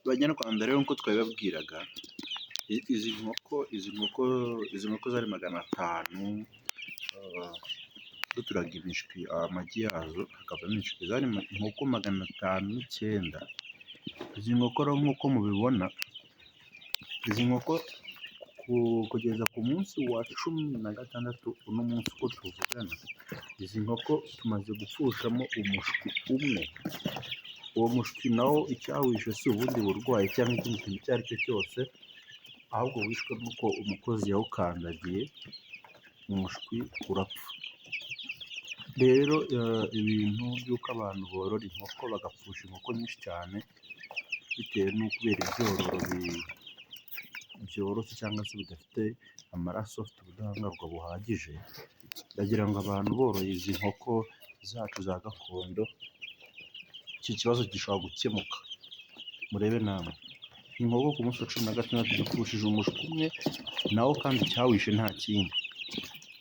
Banyarwanda rero nk'uko twabibabwiraga, izi nkoko zari 500, duturaga imishwi amagi yazo hakavamo imishwi, zari inkoko 509. Izi nkoko rero nk'uko mubibona, izi nkoko kugeza ku munsi wa 16 uno munsi uko tuvugana, izi nkoko tumaze gupfushamo umushwi umwe. Uwo mushwi nawo icyawishe si ubundi burwayi cyangwa ikindi kintu icyo ari cyo cyose, ahubwo wishwe n'uko umukozi yawukandagiye, umushwi urapfa. Rero ibintu by'uko abantu borora inkoko bagapfusha inkoko nyinshi cyane, bitewe no kubera ibyororo byoroshye cyangwa se bidafite amaraso afite ubudahangarwa buhagije, ndagira ngo abantu boroye izi nkoko zacu za gakondo, iki kibazo gishobora gukemuka. Murebe namwe, inkoko ku munsi wa 16 dupfushije umushwi umwe, nawo kandi icyawishe nta kindi,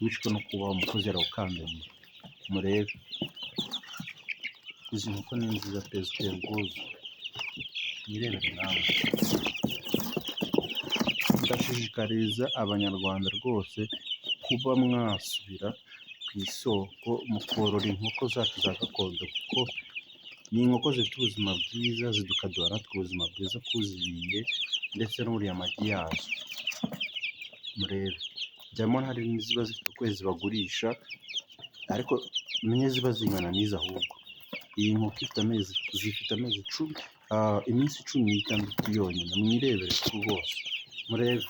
wishwe no kuba umukozi yarawukandagiye. Murebe, izi nkoko ni nziza pe, ziteye ubwuzu, mwirebere namwe. Ndashishikariza abanyarwanda rwose kuba mwasubira ku isoko mukorora inkoko zacu za gakondo, kuko ni inkoko zifite ubuzima bwiza, zikaduha natwe ubuzima bwiza kuziriye, ndetse n'uriya amagi yazo. Murebe, njyamo hari n'iziba zifite ukwezi bagurisha, ariko menye ziba zingana n'izi ahubwo. Iyi nkoko zifite amezi 10, iminsi 16 yonyine. Mwirebere rwose, murebe.